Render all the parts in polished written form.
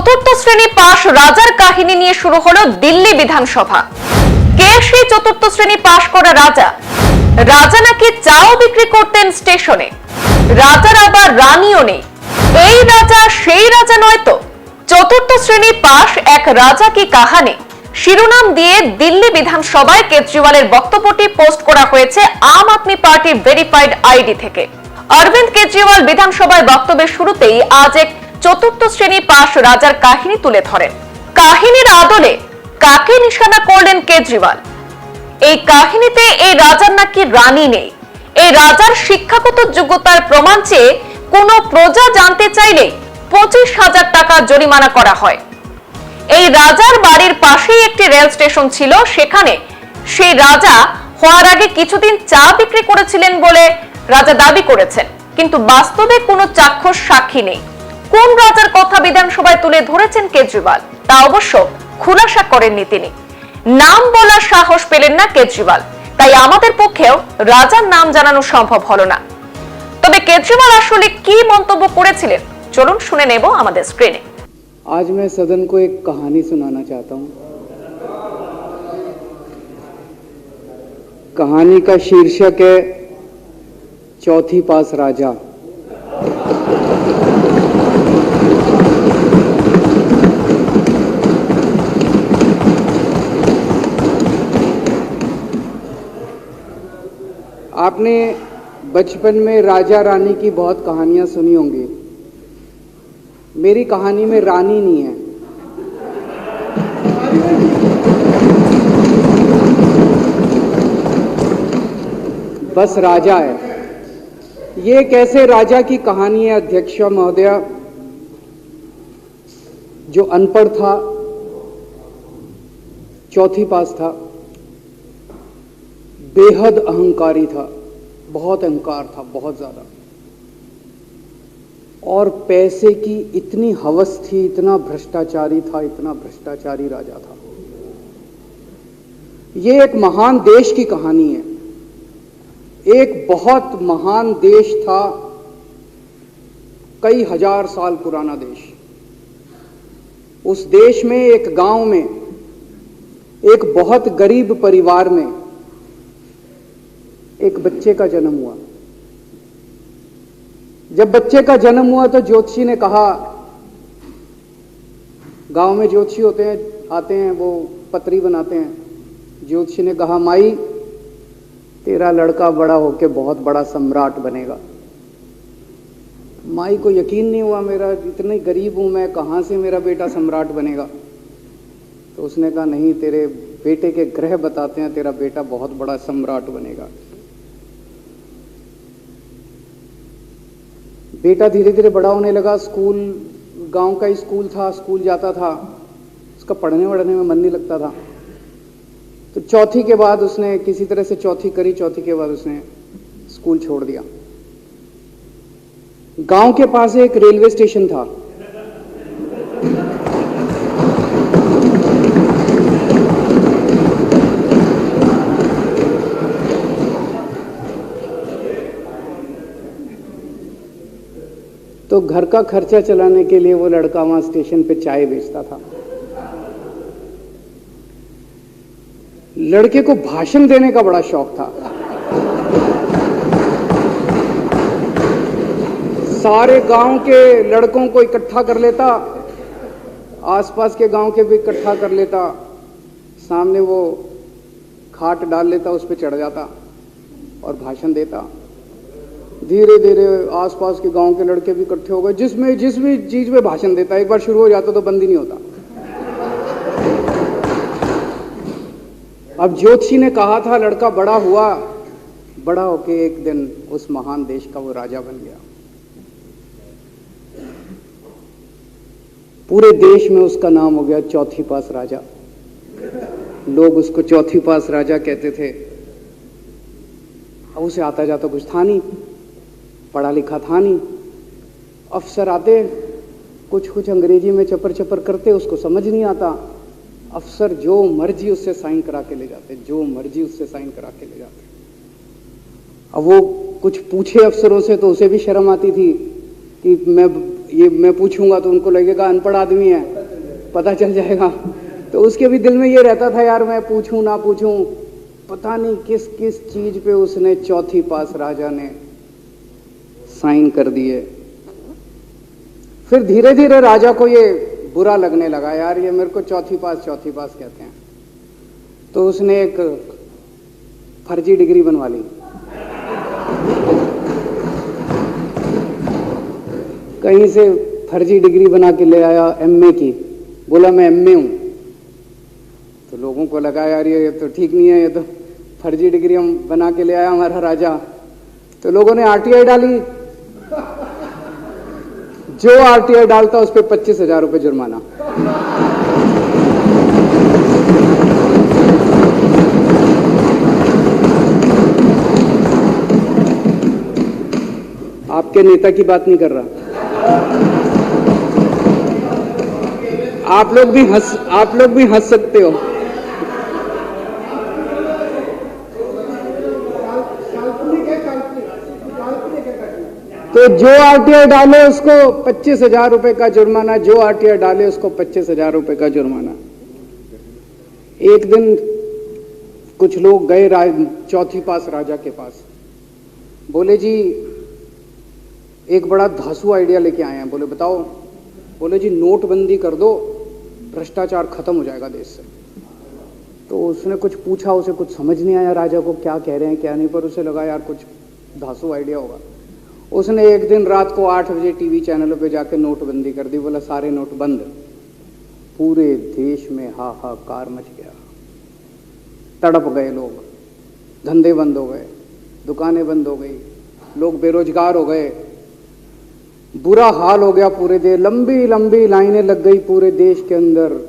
চতুর্থ শ্রেণী পাশ রাজার কাহিনী নিয়ে শুরু হলো দিল্লি বিধানসভা। কে সেই চতুর্থ শ্রেণী পাশ করা রাজা? রাজা নাকি চাও বিক্রি করতেন স্টেশনে। রাজার আবার রানীও নেই। এই রাজা সেই রাজা নয় তো? চতুর্থ শ্রেণী পাশ এক রাজা কি কাহানি শিরোনাম দিয়ে দিল্লি বিধানসভায় কেজরিওয়ালের বক্তব্যটি পোস্ট করা হয়েছে আম আদমি পার্টির ভেরিফাইড আইডি থেকে। অরবিন্দ কেজরিওয়াল বিধানসভায় বক্তব্যের শুরুতেই আজ এক চতুর্থ শ্রেণী পাশ রাজার কাহিনী তুলে ধরেন। কাহিনীর আদলে কাকে নিশানা করলেন কেজরিওয়াল? এই কাহিনীতে এই রাজার নাকি রানী নেই। এই রাজার শিক্ষাগত যোগ্যতার প্রমাণ চেয়ে কোন প্রজা জানতে চাইলে 25,000 টাকা জরিমানা করা হয়। এই রাজার বাড়ির পাশেই একটি রেল স্টেশন ছিল, সেখানে সেই রাজা হওয়ার আগে কিছুদিন চা বিক্রি করেছিলেন বলে রাজা দাবি করেছেন, কিন্তু বাস্তবে কোনো চাক্ষুষ সাক্ষী নেই। কোন রাজার কথা বিধানসভায় তুলে ধরেছেন কেজরিওয়াল তা অবশ্য খুলাসা করেননি তিনি। নাম বলার সাহস পেলেন না কেজরিওয়াল, তাই আমাদের পক্ষেও রাজার নাম জানানো সম্ভব হলো না। তবে কেজরিওয়াল আসলে কি মন্তব্য করেছিলেন চলুন শুনে নেব আমাদের স্ক্রিনে। आज मैं सदन को एक कहानी सुनाना चाहता हूं। कहानी का शीर्षक है चौथी पास राजा। आपने बचपन में राजा रानी की बहुत कहानियां सुनी होंगी। मेरी कहानी में रानी नहीं है, बस राजा है। ये एक ऐसे राजा की कहानी है अध्यक्ष महोदय, जो अनपढ़ था, चौथी पास था, बेहद अहंकारी था, बहुत अहंकार था, बहुत ज्यादा, और पैसे की इतनी हवस थी, इतना भ्रष्टाचारी था, इतना भ्रष्टाचारी राजा था। ये एक महान देश की कहानी है। एक बहुत महान देश था, कई हजार साल पुराना देश। उस देश में एक गांव में एक बहुत गरीब परिवार में एक बच्चे का जन्म हुआ। जब बच्चे का जन्म हुआ तो ज्योतिषी ने कहा, गांव में ज्योतिषी होते हैं, आते हैं, वो पत्री बनाते हैं। ज्योतिषी ने कहा, माई तेरा लड़का बड़ा होके बहुत बड़ा सम्राट बनेगा। माई को यकीन नहीं हुआ, मेरा इतनी गरीब हूं मैं, कहां से मेरा बेटा सम्राट बनेगा। तो उसने कहा, नहीं, तेरे बेटे के ग्रह बताते हैं तेरा बेटा बहुत बड़ा सम्राट बनेगा। बेटा धीरे धीरे बड़ा होने लगा। स्कूल, गांव का ही स्कूल था, स्कूल जाता था, उसका पढ़ने वढ़ने में मन नहीं लगता था। तो चौथी के बाद उसने किसी तरह से चौथी करी, चौथी के बाद उसने स्कूल छोड़ दिया। गांव के पास एक रेलवे स्टेशन था। तो घर का खर्चा चलाने के लिए वो लड़का वहां स्टेशन पे चाय बेचता था। लड़के को भाषण देने का बड़ा शौक था। सारे गांव के लड़कों को इकट्ठा कर लेता, आसपास के गांव के भी इकट्ठा कर लेता, सामने वो खाट डाल लेता, उस पर चढ़ जाता और भाषण देता। धीरे धीरे आसपास के गांव के लड़के भी इकट्ठे हो गए। जिस भी चीज में भाषण देता, एक बार शुरू हो जाता तो बंद ही नहीं होता। अब ज्योतिषी ने कहा था, लड़का बड़ा हुआ, बड़ा होके एक दिन उस महान देश का वो राजा बन गया। पूरे देश में उसका नाम हो गया चौथी पास राजा। लोग उसको चौथी पास राजा कहते थे। अब उसे आता जाता कुछ था नहीं, पढ़ा लिखा था नहीं। अफसर आते, कुछ कुछ अंग्रेजी में चपर चपर करते, उसको समझ नहीं आता। अफसर जो मर्जी उससे साइन करा के ले जाते, जो मर्जी उससे साइन करा के ले जाते। अब वो कुछ पूछे अफसरों से तो उसे भी शर्म आती थी कि मैं ये मैं पूछूंगा तो उनको लगेगा अनपढ़ आदमी है, पता चल जाएगा। तो उसके भी दिल में ये रहता था यार मैं पूछूं ना पूछूं। पता नहीं किस किस चीज पे उसने चौथी पास राजा ने साइन कर दिए। फिर धीरे धीरे राजा को ये बुरा लगने लगा, यार ये मेरे को चौथी पास कहते हैं। तो उसने एक फर्जी डिग्री बनवा ली। कहीं से फर्जी डिग्री बना के ले आया एमए की, बोला मैं एमए हूं। तो लोगों को लगा यार ये तो ठीक नहीं है, ये तो फर्जी डिग्री हम बना के ले आया हमारा राजा। तो लोगों ने आरटीआई डाली। जो आरटीआई डालता उस पर 25,000 रुपये जुर्माना। आपके नेता की बात नहीं कर रहा। आप लोग भी हंस सकते हो। तो जो आरटीआई डाले उसको 25,000 रुपए का जुर्माना, जो आरटीआई डाले उसको 25,000 रुपए का जुर्माना। एक दिन कुछ लोग गए चौथी पास राजा के पास, बोले जी एक बड़ा धांसू आइडिया लेके आए हैं। बोले बताओ। बोले जी नोटबंदी कर दो, भ्रष्टाचार खत्म हो जाएगा देश से। तो उसने कुछ पूछा, उसे कुछ समझ नहीं आया राजा को क्या कह रहे हैं क्या नहीं, पर उसे लगा यार कुछ धांसू आइडिया होगा। उसने एक दिन रात को 8 बजे टीवी चैनलों पे जाके नोटबंदी कर दी। बोला सारे नोट बंद। पूरे देश में हाहाकार मच गया, तड़प गए लोग, धंधे बंद हो गए, दुकानें बंद हो गई, लोग बेरोजगार हो गए, बुरा हाल हो गया पूरे देश। लंबी लंबी लाइनें लग गई पूरे देश के अंदर।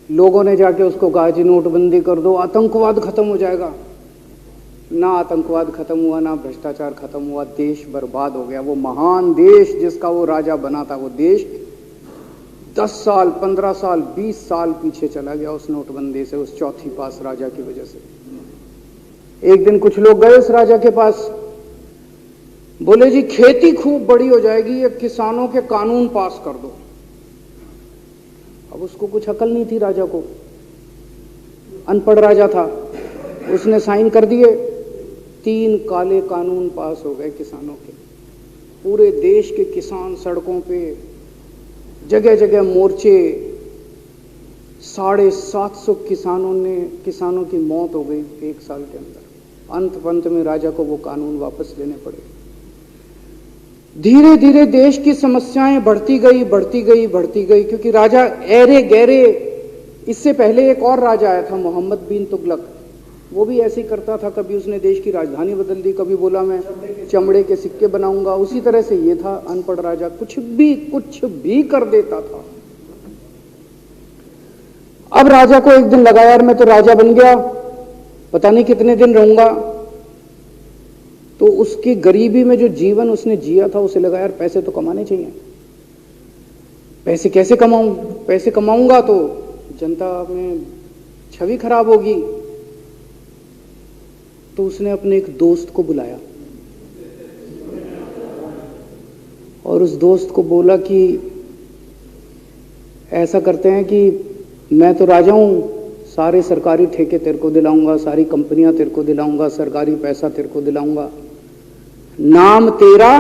लोगों ने जाके उसको कहा जी नोटबंदी कर दो, आतंकवाद खत्म हो जाएगा। ना आतंकवाद खत्म हुआ, ना भ्रष्टाचार खत्म हुआ, देश बर्बाद हो गया। वो महान देश जिसका वो राजा बना था, वो देश 10 साल 15 साल 20 साल पीछे चला गया उस नोटबंदी से, उस चौथी पास राजा की वजह से। एक दिन कुछ लोग गए उस राजा के पास, बोले जी खेती खूब बड़ी हो जाएगी, ये किसानों के कानून पास कर दो। अब उसको कुछ अकल नहीं थी राजा को, अनपढ़ राजा था। उसने साइन कर दिए, 3 काले कानून पास हो गए किसानों के। पूरे देश के किसान सड़कों पे, जगह जगह मोर्चे, 750 किसानों की मौत हो गई 1 साल के अंदर। अंत में राजा को वो कानून वापस लेने पड़े। धीरे धीरे देश की समस्याएं बढ़ती गई, क्योंकि राजा ऐरे गहरे। इससे पहले एक और राजा आया था मोहम्मद बिन तुगलक, वो भी ऐसे ही करता था। कभी उसने देश की राजधानी बदल दी, कभी बोला मैं चमड़े के सिक्के बनाऊंगा। उसी तरह से ये था अनपढ़ राजा, कुछ भी कर देता था। अब राजा को एक दिन लगा यार मैं तो राजा बन गया, पता नहीं कितने दिन रहूंगा। तो उसकी गरीबी में जो जीवन उसने जिया था, उसे लगा यार पैसे तो कमाने चाहिए। पैसे कैसे कमाऊं? पैसे कमाऊंगा तो जनता में छवि खराब होगी। तो उसने अपने एक दोस्त को बुलाया और उस दोस्त को बोला कि ऐसा करते हैं कि मैं तो राजा हूं, सारे सरकारी ठेके तेरे को दिलाऊंगा, सारी कंपनियां तेरे को दिलाऊंगा, सरकारी पैसा तेरे को दिलाऊंगा। नाम तेरा,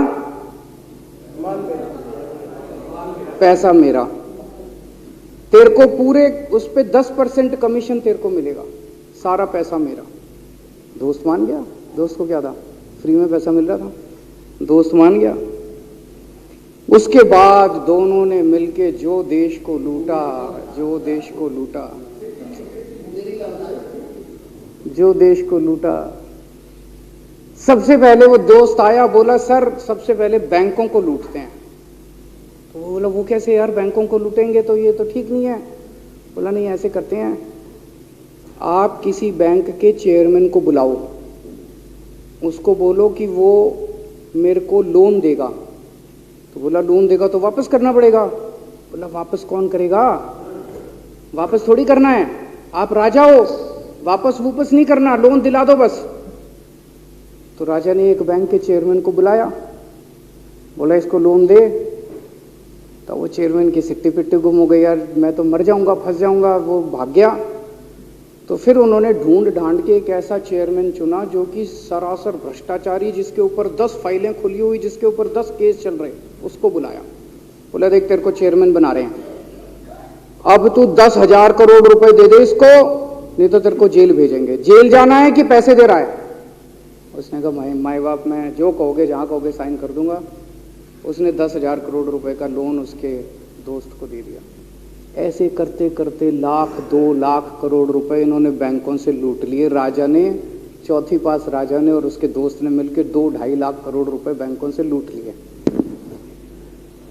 पैसा मेरा। तेरे को पूरे उस पे 10% कमीशन तेरे को मिलेगा, सारा पैसा मेरा। दोस्त मान गया। दोस्त को क्या था, फ्री में पैसा मिल रहा था, दोस्त मान गया। उसके बाद दोनों ने मिलके जो देश को लूटा। सबसे पहले वो दोस्त आया, बोला सर सबसे पहले बैंकों को लूटते हैं। तो वो बोला वो कैसे यार, बैंकों को लूटेंगे तो ये तो ठीक नहीं है। बोला नहीं ऐसे करते हैं, आप किसी बैंक के चेयरमैन को बुलाओ, उसको बोलो कि वो मेरे को लोन देगा। तो बोला लोन देगा तो वापस करना पड़ेगा। बोला वापस कौन करेगा, वापस थोड़ी करना है, आप राजा हो, वापस नहीं करना, लोन दिला दो बस। तो राजा ने एक बैंक के चेयरमैन को बुलाया, बोला इसको लोन दे। तो वो चेयरमैन की सिट्टी पिट्टी गुम हो गई, यार मैं तो मर जाऊंगा, फंस जाऊंगा। वो भाग गया। तो फिर उन्होंने ढूंढ ढांड के एक ऐसा चेयरमैन चुना जो कि सरासर भ्रष्टाचारी, जिसके ऊपर 10 फाइलें खुली हुई, जिसके ऊपर 10 केस चल रहे, उसको बुलाया। बोला देख तेरे को चेयरमैन बना रहे हैं, अब तू 10,000 करोड़ रुपए दे दे इसको, नहीं तो तेरे को जेल भेजेंगे। जेल जाना है कि पैसे दे रहा है? उसने कहा माई बाप मैं जो कहोगे जहां कहोगे साइन कर दूंगा। उसने 10,000 करोड़ रुपए का लोन उसके दोस्त को दे दिया। ऐसे करते करते लाख 2 लाख करोड़ रुपए इन्होंने बैंकों से लूट लिए। राजा ने, चौथी पास राजा ने और उसके दोस्त ने मिलकर 2-2.5 लाख करोड़ रुपए बैंकों से लूट लिए।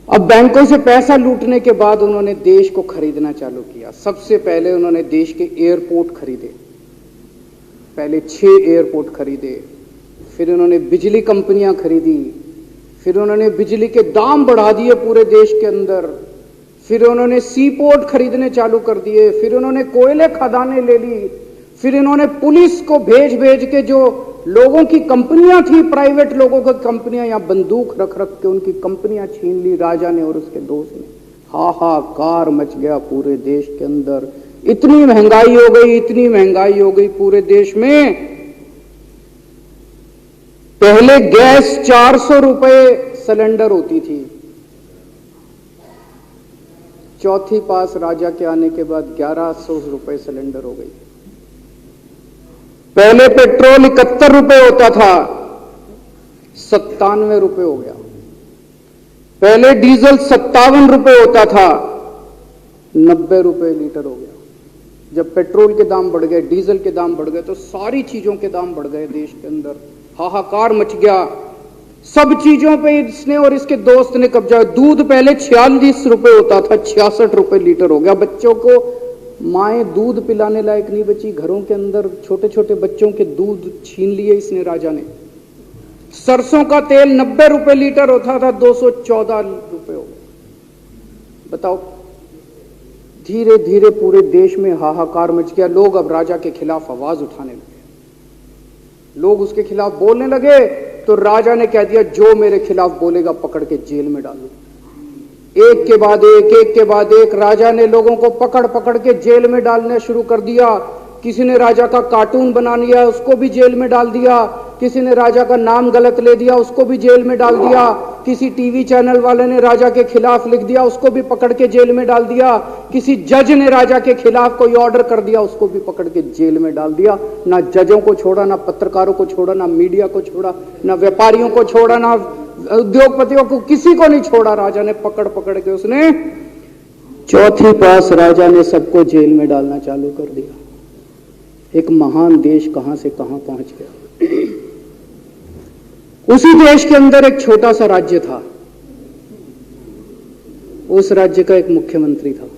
अब बैंकों से पैसा लूटने के बाद उन्होंने देश को खरीदना चालू किया। सबसे पहले उन्होंने देश के एयरपोर्ट खरीदे, पहले 6 एयरपोर्ट खरीदे, फिर उन्होंने बिजली कंपनियां खरीदी, फिर उन्होंने बिजली के दाम बढ़ा दिए पूरे देश के अंदर, फिर उन्होंने सी पोर्ट खरीदने चालू कर दिए, फिर उन्होंने कोयले खदानें ले ली, फिर इन्होंने पुलिस को भेज भेज के जो लोगों की कंपनियां थी, प्राइवेट लोगों की कंपनियां, या बंदूक रख रख के उनकी कंपनियां छीन ली राजा ने और उसके दोस्त ने। हाहाकार मच गया पूरे देश के अंदर। इतनी महंगाई हो गई, इतनी महंगाई हो गई पूरे देश में। पहले गैस 400 रुपए सिलेंडर होती थी, चौथी पास राजा के आने के बाद 1100 रुपए सिलेंडर हो गई। पहले पेट्रोल 71 रुपए होता था, 97 रुपए हो गया। पहले डीजल 57 रुपए होता था, 90 रुपए लीटर हो गया। जब पेट्रोल के दाम बढ़ गए, डीजल के दाम बढ़ गए, तो सारी चीजों के दाम बढ़ गए देश के अंदर। हाहाकार मच गया। सब चीजों पे इसने और इसके दोस्त ने कब्जा। दूध पहले 46 रुपए होता था, 66 रुपए लीटर हो गया। बच्चों को माएं दूध पिलाने लायक नहीं बची, घरों के अंदर छोटे छोटे बच्चों के दूध छीन लिए इसने राजा ने। सरसों का तेल 90 रुपए लीटर होता था, 214 रुपए हो गया। बताओ, धीरे धीरे पूरे देश में हाहाकार मच गया। लोग अब राजा के खिलाफ आवाज उठाने लगे, लोग उसके खिलाफ बोलने लगे। तो राजा ने कह दिया जो मेरे खिलाफ बोलेगा पकड़ के जेल में डालो। एक के बाद एक राजा ने लोगों को पकड़ पकड़ के जेल में डालना शुरू कर दिया। किसी ने राजा का कार्टून बना लिया, उसको भी जेल में डाल दिया। किसी ने राजा का नाम गलत ले दिया, उसको भी जेल में डाल दिया। किसी टीवी चैनल वाले ने राजा के खिलाफ लिख दिया, उसको भी पकड़ के जेल में डाल दिया। किसी जज ने राजा के खिलाफ कोई ऑर्डर कर दिया, उसको भी पकड़ के जेल में डाल दिया। ना जजों को छोड़ा, ना पत्रकारों को छोड़ा, ना मीडिया को छोड़ा, ना व्यापारियों को छोड़ा, ना उद्योगपतियों को, किसी को नहीं छोड़ा। राजा ने पकड़ पकड़ के उसने चौथी पास राजा ने सबको जेल में डालना चालू कर दिया। एक महान देश कहां से कहां पहुंच गया। उसी देश के अंदर एक छोटा सा राज्य था, उस राज्य का एक मुख्यमंत्री था।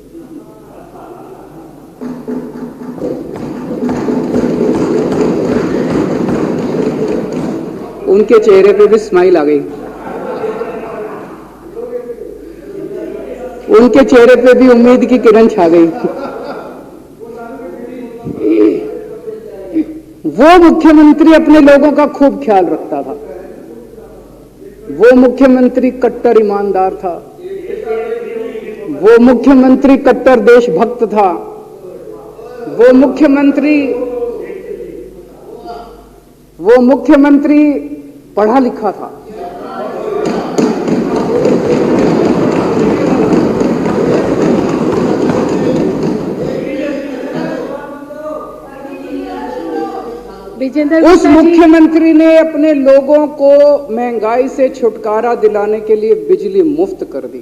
उनके चेहरे पे भी स्माइल आ गई, उनके चेहरे पे भी उम्मीद की किरण छा गई। वो मुख्यमंत्री अपने लोगों का खूब ख्याल रखता था। वो मुख्यमंत्री कट्टर ईमानदार था। वो मुख्यमंत्री कट्टर देशभक्त था। वो मुख्यमंत्री पढ़ा लिखा था। उस मुख्यमंत्री ने अपने लोगों को महंगाई से छुटकारा दिलाने के लिए बिजली मुफ्त कर दी।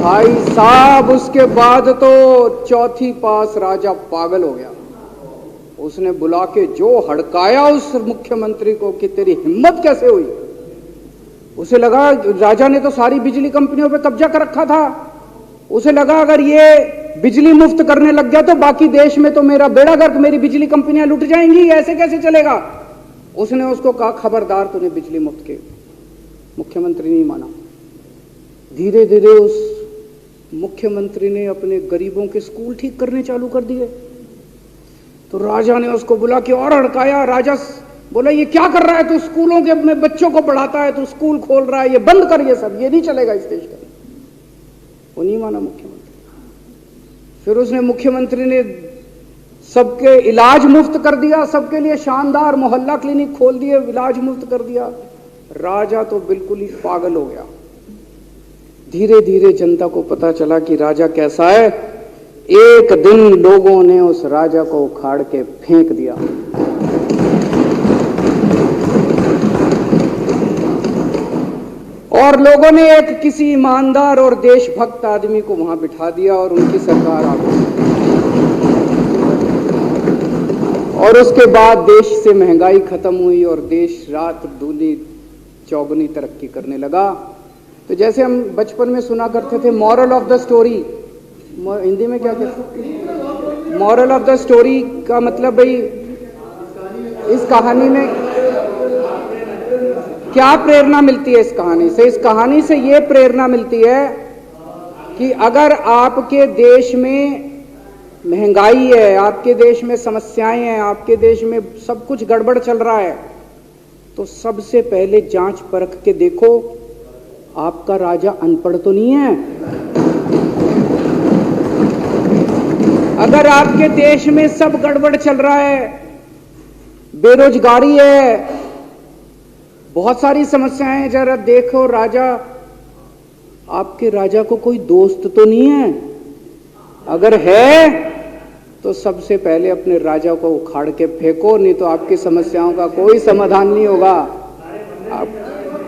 भाई साहब, उसके बाद तो चौथी पास राजा पागल हो गया। उसने बुला के जो हड़काया उस मुख्यमंत्री को कि तेरी हिम्मत कैसे हुई। उसे लगा राजा ने तो सारी बिजली कंपनियों पे कब्जा कर रखा था। उसे लगा अगर ये बिजली मुफ्त करने लग गया तो बाकी देश में तो मेरा बेड़ा गर्क, मेरी बिजली कंपनियां लुट जाएंगी, ऐसे कैसे चलेगा। उसने उसको कहा खबरदार, तूने बिजली मुफ्त के। मुख्यमंत्री नहीं माना। धीरे धीरे उस मुख्यमंत्री ने अपने गरीबों के स्कूल ठीक करने चालू कर दिए। तो राजा ने उसको बुला के और हड़काया। राजा बोला ये क्या कर रहा है तू, स्कूलों के में बच्चों को पढ़ाता है, तू स्कूल खोल रहा है, ये बंद कर, ये सब, ये नहीं चलेगा इस देश का। वो नहीं माना मुख्यमंत्री। फिर उसने मुख्यमंत्री ने सबके इलाज मुफ्त कर दिया, सबके लिए शानदार मोहल्ला क्लिनिक खोल दिए, इलाज मुफ्त कर दिया। राजा तो बिल्कुल ही पागल हो गया। धीरे धीरे जनता को पता चला कि राजा कैसा है। एक दिन लोगों ने उस राजा को उखाड़ के फेंक दिया। और लोगों ने एक किसी ईमानदार और देशभक्त आदमी को वहां बिठा दिया और उनकी सरकार आ गई। और उसके बाद देश से महंगाई खत्म हुई और देश रात दूनी चौगुनी तरक्की करने लगा। तो जैसे हम बचपन में सुना करते थे, moral of the story, Hindi में क्या कहते, मॉरल ऑफ द स्टोरी का मतलब भाई इस कहानी में क्या प्रेरणा मिलती है। इस कहानी से, इस कहानी से ये प्रेरणा मिलती है कि अगर आपके देश में महंगाई है, आपके देश में समस्याएं हैं, आपके देश में सब कुछ गड़बड़ चल रहा है, तो सबसे पहले जांच परख के देखो आपका राजा अनपढ़ तो नहीं है। अगर आपके देश में सब गड़बड़ चल रहा है, बेरोजगारी है, बहुत सारी समस्याएं हैं, जरा देखो राजा, आपके राजा को कोई दोस्त तो नहीं है। अगर है तो सबसे पहले अपने राजा को उखाड़ के फेंको, नहीं तो आपकी समस्याओं का कोई समाधान नहीं होगा।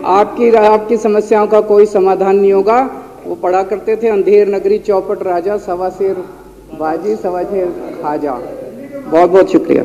आपकी समस्याओं का कोई समाधान नहीं होगा। वो पढ़ा करते थे, अंधेर नगरी चौपट राजा, सवा शेर बाजी सवा शेर खाजा। बहुत बहुत शुक्रिया।